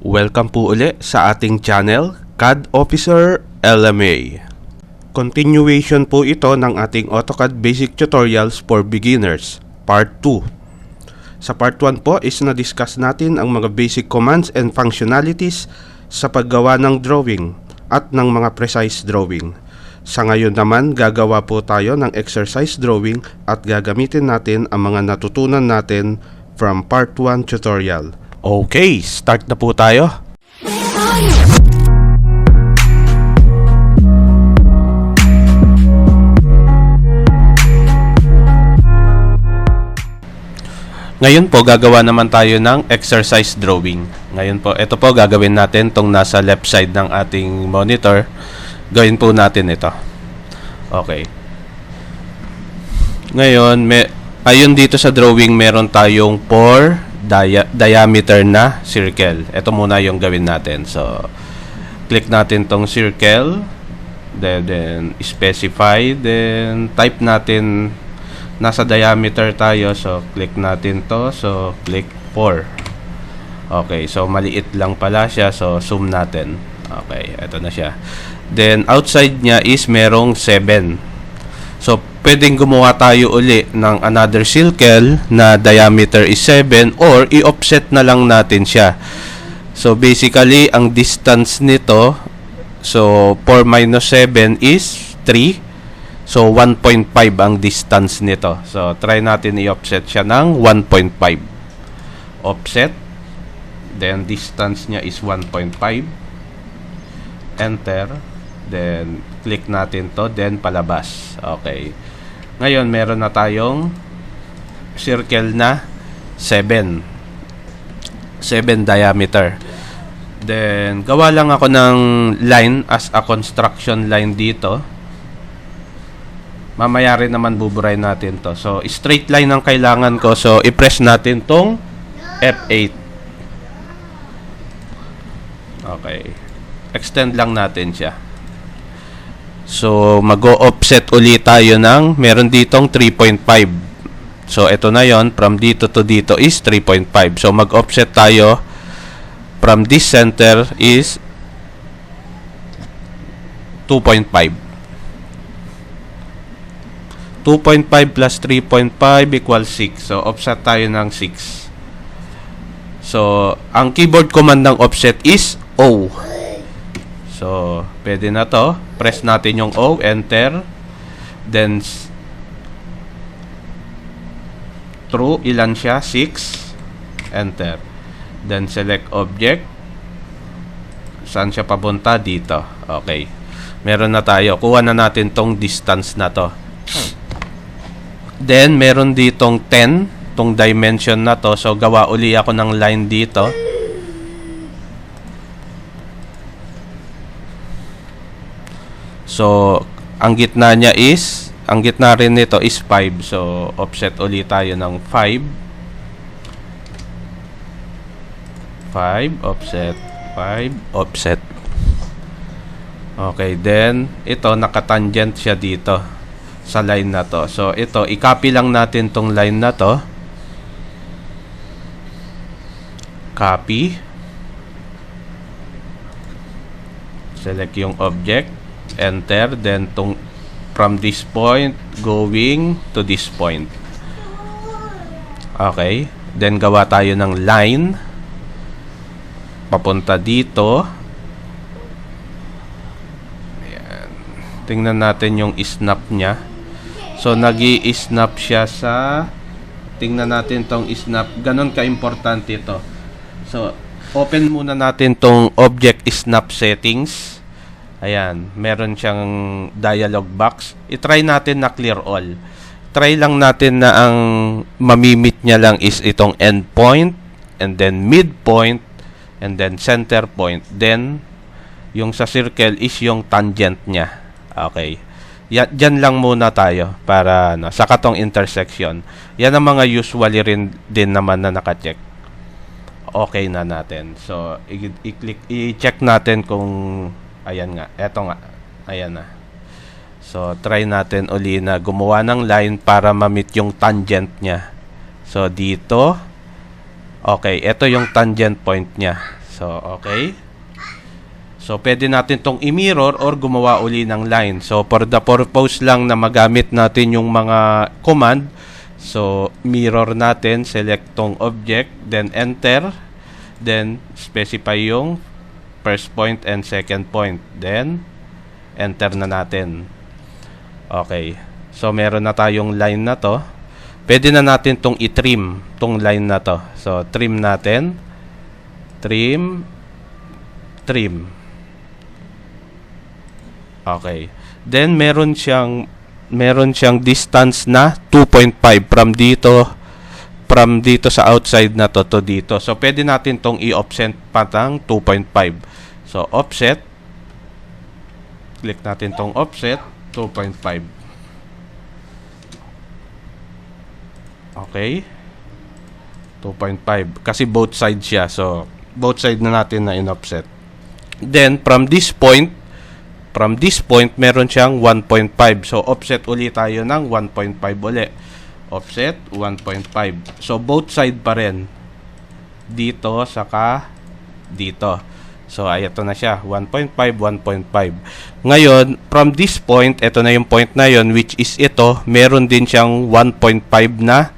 Welcome po uli sa ating channel, CAD Officer LMA. Continuation po ito ng ating AutoCAD Basic Tutorials for Beginners, Part 2. Sa Part 1 po is na-discuss natin ang mga basic commands and functionalities sa paggawa ng drawing at ng mga precise drawing. Sa ngayon naman, gagawa po tayo ng exercise drawing at gagamitin natin ang mga natutunan natin from Part 1 tutorial. Okay, start na po tayo. Ngayon po, gagawa naman tayo ng exercise drawing. Ngayon po, ito po gagawin natin tong nasa left side ng ating monitor. Gawin po natin ito. Okay. Ngayon, ayon dito sa drawing, meron tayong 4 diameter na circle. Ito muna yung gawin natin. So, click natin tong circle. Then specify. Then, type natin, nasa diameter tayo. So, click natin to. So, click 4. Okay. So, maliit lang pala siya. So, zoom natin. Okay. Ito na siya. Then, outside niya is merong 7. So, pwedeng gumawa tayo uli ng another circle na diameter is 7 or i-offset na lang natin siya. So, basically, ang distance nito, so, 4 minus 7 is 3. So, 1.5 ang distance nito. So, try natin i-offset siya ng 1.5. Offset. Then, distance niya is 1.5. Enter. Then, click natin to. Then, palabas. Okay. Ngayon, meron na tayong circle na 7 diameter. Then, gawa lang ako ng line as a construction line dito. Mamaya rin naman buburay natin to. So, straight line ang kailangan ko. So, i-press natin tong F8. Okay. Extend lang natin siya. So, mag-o-offset ulit tayo ng, meron ditong 3.5. So, ito na yon. From dito to dito is 3.5. So, mag-offset tayo from this center is 2.5. 2.5 plus 3.5 equals 6. So, offset tayo ng 6. So, ang keyboard command ng offset is O. So, pwede na to. Press natin yung O, enter. Then, true, ilan siya? 6. Enter. Then, select object. Saan siya papunta? Dito. Okay. Meron na tayo. Kuha na natin tong distance na to. Then, meron ditong 10. Tong dimension na to. So, gawa uli ako ng line dito. So, ang gitna niya is, ang gitna rin nito is 5. So, offset ulit tayo ng 5. 5, offset. 5, offset. Okay, then, ito, nakatangent siya dito sa line na to. So, ito, i-copy lang natin tong line na to. Copy. Select yung object. Enter, then from this point going to this point. Okay, then gawa tayo ng line papunta dito. Ayan. Tingnan natin yung snap nya. So, nag-i-snap siya sa, tingnan natin tong snap. Ganon ka-importante ito. So, open muna natin tong object snap settings. Ayan, meron siyang dialog box. I-try natin na clear all. Try lang natin na ang mamimit niya lang is itong end point, and then midpoint, and then center point. Then, yung sa circle is yung tangent niya. Okay. Diyan lang muna tayo para sa katong intersection. Yan ang mga usually rin din naman na nakacheck. Okay na natin. So, i-check natin kung ayan nga, eto nga. Ayan na. So, try natin uli na gumawa ng line para ma-meet yung tangent niya. So, dito. Okay, ito yung tangent point niya. So, So, okay. So, pwede natin tong i-mirror or gumawa uli ng line. So, for the purpose lang na magamit natin yung mga command, so, mirror natin, select tong object, then enter, then specify yung first point and second point. Then, enter na natin. Okay. So, meron na tayong line na to. Pwede na natin tong i-trim, tong line na to. So, trim natin. Trim. Trim. Okay. Then meron siyang distance na 2.5 from dito sa outside na to dito. So pwede natin tong i-offset patang 2.5. So offset, click natin tong offset 2.5. Okay. 2.5 kasi both sides siya. So both side na natin na in-offset. Then from this point meron siyang 1.5. So, offset uli tayo ng 1.5 uli. Offset, 1.5. So, both side pa rin. Dito, saka dito. So, ay, ito na siya. 1.5, 1.5. Ngayon, from this point, ito na yung point na yon, which is ito, meron din siyang 1.5 na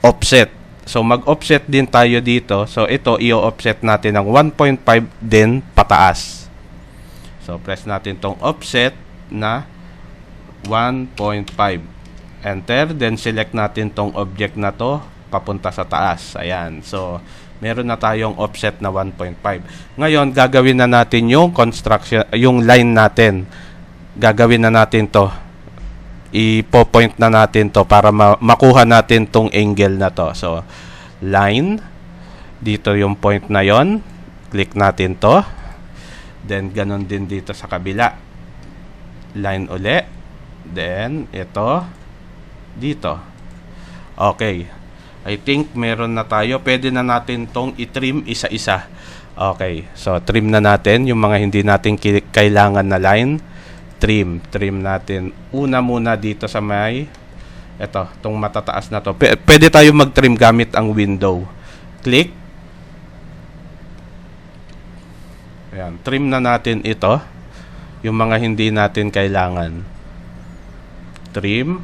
offset. So, mag-offset din tayo dito. So, ito, i-offset natin ng 1.5 din pataas. So, press natin tong offset na 1.5. Enter. Then, select natin tong object na to papunta sa taas. Ayan. So, meron na tayong offset na 1.5. Ngayon, gagawin na natin yung construction, yung line natin. Gagawin na natin to. Ipo-point na natin to para makuha natin tong angle na to. So, line. Dito yung point na yon. Click natin to. Then, ganun din dito sa kabila. Line uli. Then, ito. Dito. Okay. I think meron na tayo. Pwede na natin tong i-trim isa-isa. Okay. So, trim na natin yung mga hindi natin kailangan na line. Trim. Trim natin. Una muna dito sa may ito, tong matataas na to. Pwede tayo mag-trim gamit ang window. Click. Ayan, trim na natin ito. Yung mga hindi natin kailangan. Trim.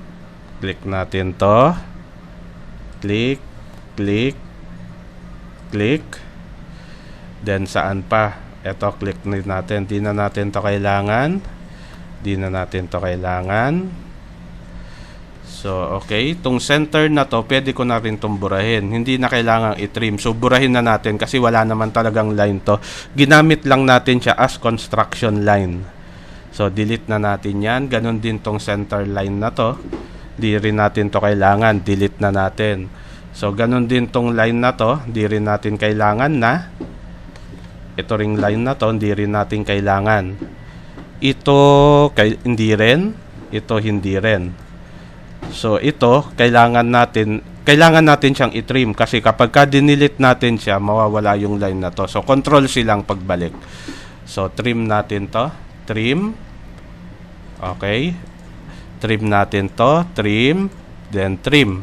Click natin to. Click. Click. Click. Then, saan pa? Ito, click natin. Di na natin to kailangan. Di na natin to kailangan. So, okay. Itong center na to, pwede ko na rin itong burahin. Hindi na kailangang i-trim. So, burahin na natin kasi wala naman talagang line to. Ginamit lang natin siya as construction line. So, delete na natin yan. Ganon din tong center line na to. Di rin natin to kailangan. Delete na natin. So, ganon din tong line na to. Di rin natin kailangan na. Ito ring line na to. Hindi rin natin kailangan. Ito, hindi rin. Ito, hindi rin. So, ito, kailangan natin siyang i-trim kasi kapag ka-delete natin siya, mawawala yung line na to. So, control C lang pagbalik. So, trim natin to. Trim. Okay. Trim natin to. Trim. Then, trim.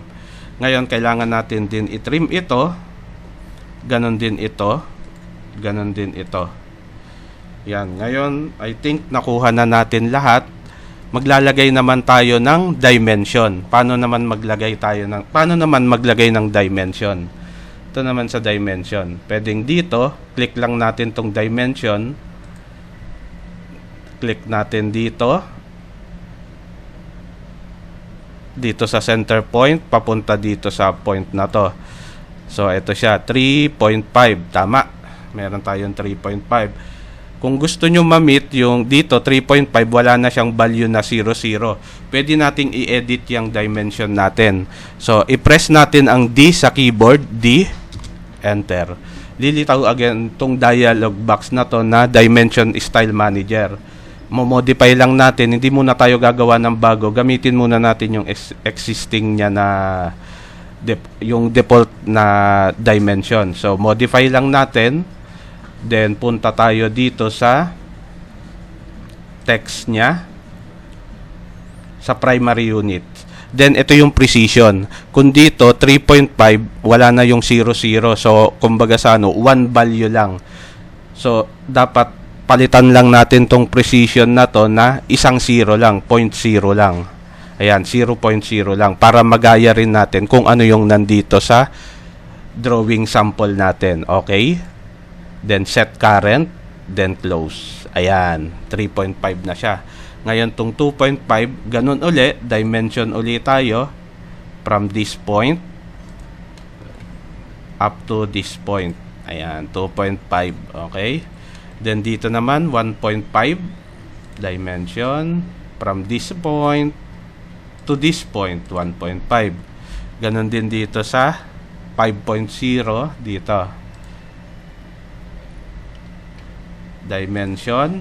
Ngayon, kailangan natin din i-trim ito. Ganon din ito. Ganon din ito. Yan. Ngayon, I think nakuha na natin lahat. Maglalagay naman tayo ng dimension. Paano naman maglagay ng dimension? Ito naman sa dimension. Pwedeng dito, click lang natin tong dimension. Click natin dito. Dito sa center point, papunta dito sa point na to. So, ito siya, 3.5. Tama. Meron tayong 3.5. Kung gusto nyo ma-meet yung dito, 3.5, wala na siyang value na 0, 0. Pwede nating i-edit yung dimension natin. So, i-press natin ang D sa keyboard. D. Enter. Lilitaw again itong dialog box na to na Dimension Style Manager. Mo-modify lang natin. Hindi muna tayo gagawa ng bago. Gamitin muna natin yung existing niya na yung default na dimension. So, modify lang natin. Then, punta tayo dito sa text niya sa primary unit. Then, ito yung precision. Kung dito, 3.5, wala na yung 0, 0. So, kumbaga sa 1 value lang. So, dapat palitan lang natin tong precision na to na isang 0 lang, 0.0 lang. Ayan, 0.0 lang para magaya rin natin kung ano yung nandito sa drawing sample natin. Okay? Then set current, then close. Ayan, 3.5 na siya. Ngayon tong 2.5, ganun uli, dimension uli tayo from this point up to this point. Ayan, 2.5. Okay? Then dito naman 1.5 dimension from this point to this point, 1.5. Ganon din dito sa 5.0 dito. Dimension.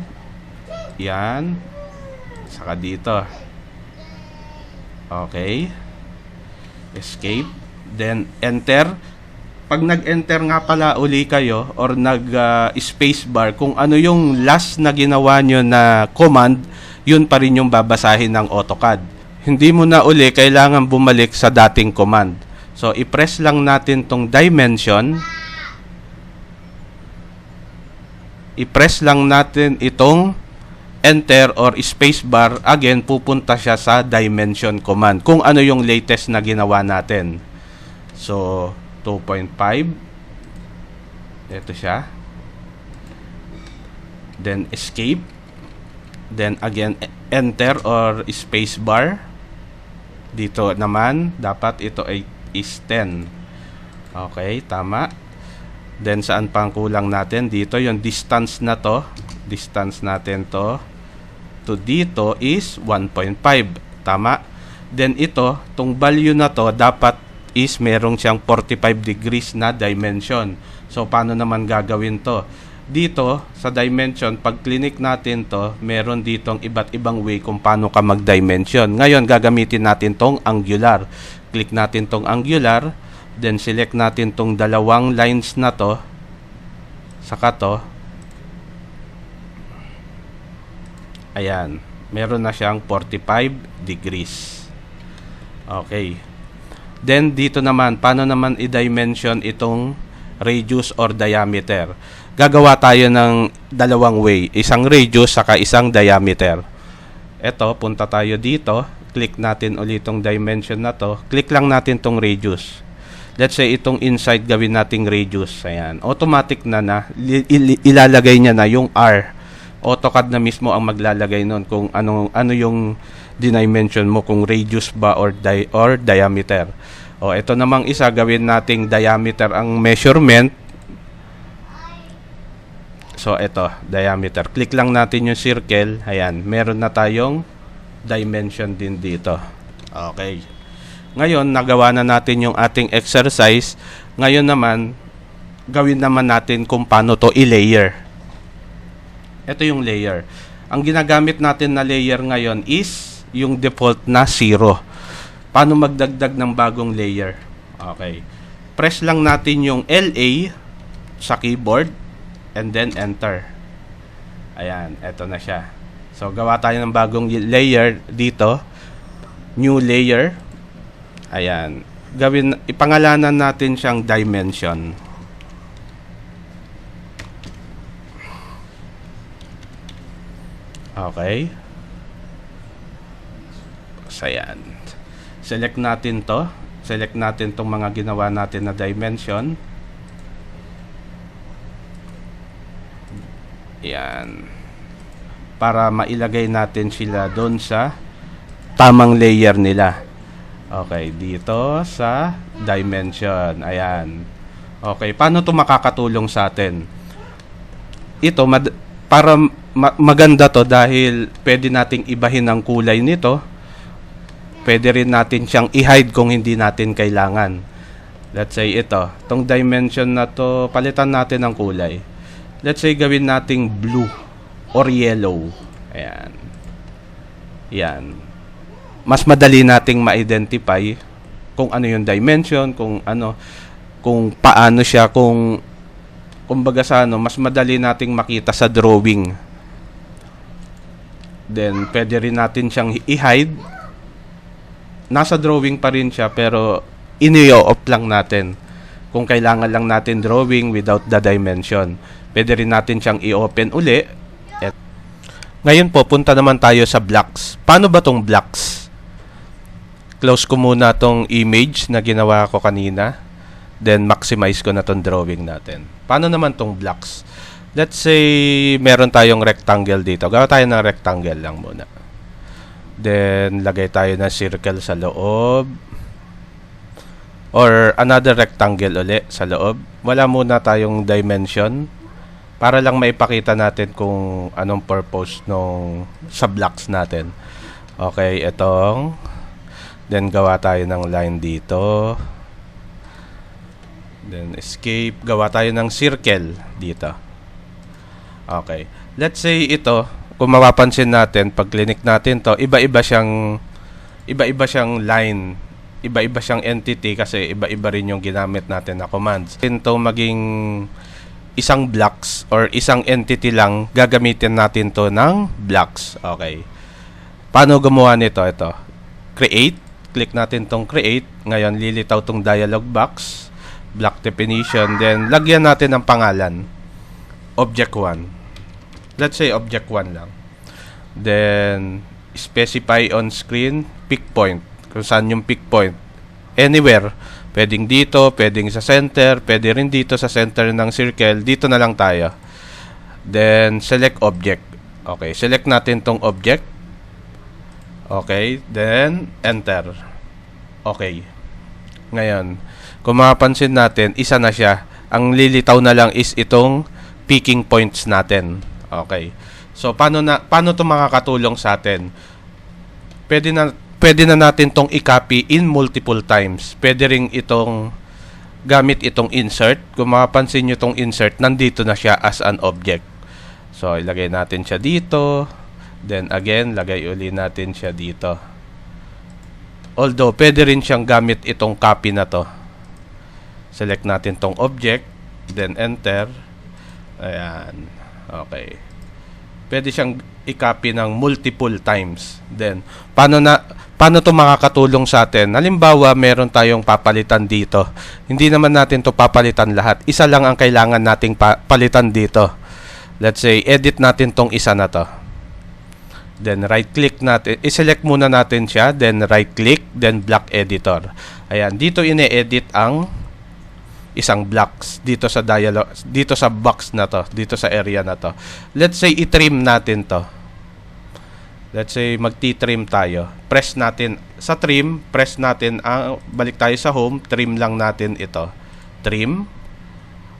Yan. Saka dito. Okay. Escape. Then enter. Pag nag-enter nga pala uli kayo or nag-space bar, kung ano yung last na ginawa nyo na command, yun pa rin yung babasahin ng AutoCAD. Hindi mo na uli kailangan bumalik sa dating command. So, i-press lang natin tong dimension. I-press lang natin itong enter or space bar. Again, pupunta siya sa dimension command. Kung ano yung latest na ginawa natin. So, 2.5. Ito siya. Then, escape. Then, again, enter or space bar. Dito naman, dapat ito ay is 10. Okay, tama. Then, saan pang kulang natin? Dito, yung distance na to. Distance natin to. To dito is 1.5. Tama. Then, ito, tong value na to, dapat is merong siyang 45 degrees na dimension. So, paano naman gagawin to? Dito, sa dimension, pag clinic natin to, meron ditong iba't ibang way kung paano ka mag-dimension. Ngayon, gagamitin natin tong angular. Click natin tong angular, then select natin tong dalawang lines na to, saka to. Ayan, meron na siyang 45 degrees. Okay. Then, dito naman, paano naman i-dimension itong radius or diameter? Gagawa tayo ng dalawang way. Isang radius, saka isang diameter. Ito, punta tayo dito. Click natin ulit itong dimension na to. Click lang natin itong radius. Let's say, itong inside gawin nating radius. Ayan. Automatic na ilalagay niya na yung R. AutoCAD na mismo ang maglalagay nun kung ano yung dimension mo, kung radius ba or diameter. O, ito namang isa, gawin nating diameter ang measurement. So, ito, diameter. Click lang natin yung circle. Ayan, meron na tayong dimension din dito. Okay. Ngayon, nagawa na natin yung ating exercise. Ngayon naman, gawin naman natin kung paano to i-layer. Ito yung layer. Ang ginagamit natin na layer ngayon is yung default na 0. Paano magdagdag ng bagong layer? Okay. Press lang natin yung LA sa keyboard and then enter. Ayan, eto na siya. So, gawa tayo ng bagong layer dito. New layer. Ayan. Ipangalanan natin siyang dimension. Okay. So, ayan. Select natin to. Select natin tong mga ginawa natin na dimension. Ayan. Para mailagay natin sila doon sa tamang layer nila. Okay. Dito sa dimension. Ayan. Okay. Paano to makakatulong sa atin? Ito, para maganda to dahil pwede nating ibahin ang kulay nito. Pwede rin natin siyang i-hide kung hindi natin kailangan. Let's say ito, tong dimension na to, palitan natin ang kulay. Let's say gawin nating blue or yellow. Ayan. Yan. Mas madali nating ma-identify kung ano yung dimension, kung paano siya, kumbaga sa mas madali nating makita sa drawing. Then, pwede rin natin siyang i-hide. Nasa drawing pa rin siya, pero ini-off lang natin. Kung kailangan lang natin drawing without the dimension. Pwede rin natin siyang i-open uli. Ngayon po, punta naman tayo sa blocks. Paano ba tong blocks? Close ko muna tong image na ginawa ko kanina. Then, maximize ko na tong drawing natin. Paano naman tong blocks? Let's say, meron tayong rectangle dito. Gawa tayo ng rectangle lang muna. Then, lagay tayo ng circle sa loob. Or, another rectangle uli sa loob. Wala muna tayong dimension. Para lang maipakita natin kung anong purpose nung sa blocks natin. Okay, itong. Then, gawa tayo ng line dito. Then, escape. Gawa tayo ng circle dito. Okay. Let's say ito, kung mapapansin natin, pag clinic natin to, iba-iba siyang line. Iba-iba siyang entity kasi iba-iba rin yung ginamit natin na commands. Ito maging isang blocks or isang entity lang, gagamitin natin to ng blocks. Okay. Paano gumawa nito? Ito. Create. Click natin tong create. Ngayon, lilitaw tong dialog box. Block definition. Then, lagyan natin ng pangalan. Object 1. Let's say object 1 lang. Then, specify on screen, pick point. Kung saan yung pick point. Anywhere. Pwedeng dito, pwedeng sa center, pwede rin dito sa center ng circle. Dito na lang tayo. Then, select object. Okay, select natin tong object. Okay, then, enter. Okay. Ngayon, kung mapapansin natin, isa na siya. Ang lilitaw na lang is itong picking points natin. Okay. So, paano to makakatulong sa atin? Pwede na natin tong i-copy in multiple times. Pwede ring itong gamit itong insert. Kung mapapansin nyo itong insert, nandito na siya as an object. So, ilagay natin siya dito. Then, again, lagay uli natin siya dito. Although, pwede rin siyang gamit itong copy na to. Select natin tong object. Then, enter. Ayan. Okay. Pwede siyang i-copy ng multiple times. Then, paano to makakatulong sa atin? Halimbawa, meron tayong papalitan dito. Hindi naman natin to papalitan lahat. Isa lang ang kailangan nating palitan dito. Let's say, edit natin tong isa na to. Then, right-click natin. I-select muna natin siya. Then, right-click. Then, block editor. Ayan. Dito ine-edit ang isang blocks dito sa dialog, dito sa box na to, dito sa area na to. Let's say i-trim natin to. Let's say magti-trim tayo. Press natin sa trim, press natin balik tayo sa home, trim lang natin ito. Trim.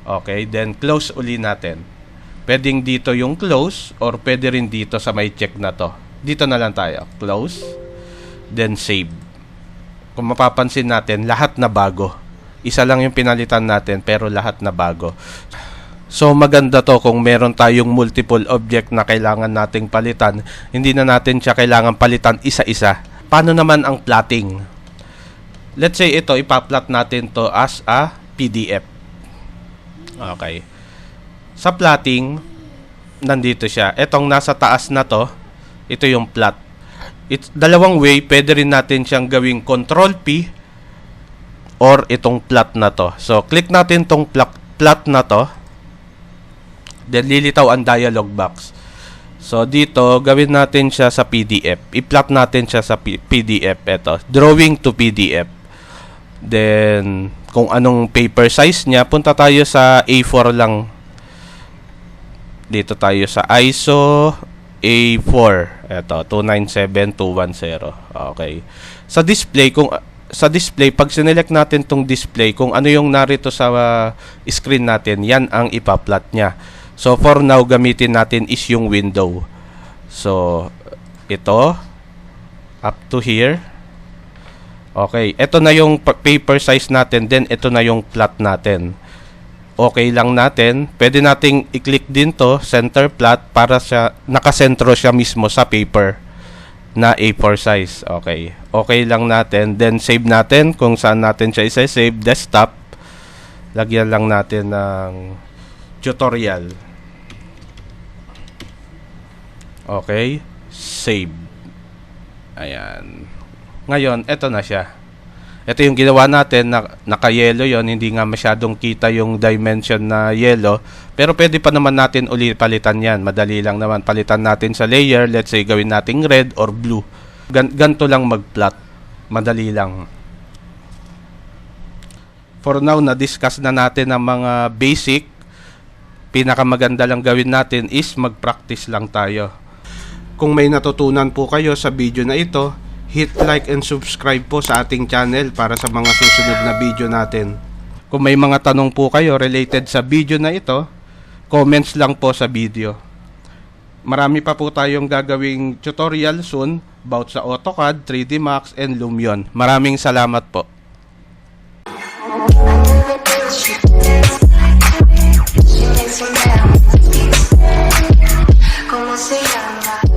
Okay, then close uli natin. Pwedeng dito yung close or pwede rin dito sa may check na to. Dito na lang tayo. Close. Then save. Kung mapapansin natin, lahat na bago. Isa lang yung pinalitan natin pero lahat na bago. So maganda to kung meron tayong multiple object na kailangan nating palitan. Hindi na natin siya kailangan palitan isa-isa. Paano naman ang plotting? Let's say ito, ipa-plot natin to as a PDF. Okay. Sa plotting, nandito siya. Etong nasa taas na to, ito yung plot. Dalawang way, pwede rin natin siyang gawing Control P or itong plot na to. So, click natin tong plot na to. Then, lilitaw ang dialog box. So, dito, gawin natin siya sa PDF. I-plot natin siya sa PDF. Ito, drawing to PDF. Then, kung anong paper size niya, punta tayo sa A4 lang. Dito tayo sa ISO A4. Ito, 297210. Okay. Sa display, pag sinelect natin tong display, kung ano yung narito sa screen natin, yan ang ipa-plot niya. So, for now, gamitin natin is yung window. So, ito, up to here. Okay, ito na yung paper size natin, then ito na yung plot natin. Okay lang natin. Pwede nating i-click din to, center plot, para siya, nakasentro siya mismo sa paper na A4 size. Okay. Okay lang natin. Then, save natin kung saan natin siya isa-save. Desktop. Lagyan lang natin ng tutorial. Okay. Save. Ayan. Ngayon, eto na siya. Ito yung ginawa natin, naka-yellow yon, hindi nga masyadong kita yung dimension na yellow. Pero pwede pa naman natin uli palitan yan. Madali lang naman, palitan natin sa layer. Let's say gawin nating red or blue. Ganto lang mag-plot. Madali lang. For now, na-discuss na natin ang mga basic. Pinakamaganda lang gawin natin is mag-practice lang tayo. Kung may natutunan po kayo sa video na ito, hit like and subscribe po sa ating channel para sa mga susunod na video natin. Kung may mga tanong po kayo related sa video na ito, comments lang po sa video. Marami pa po tayong gagawing tutorial soon about sa AutoCAD, 3D Max, and Lumion. Maraming salamat po. ¿Cómo se llama?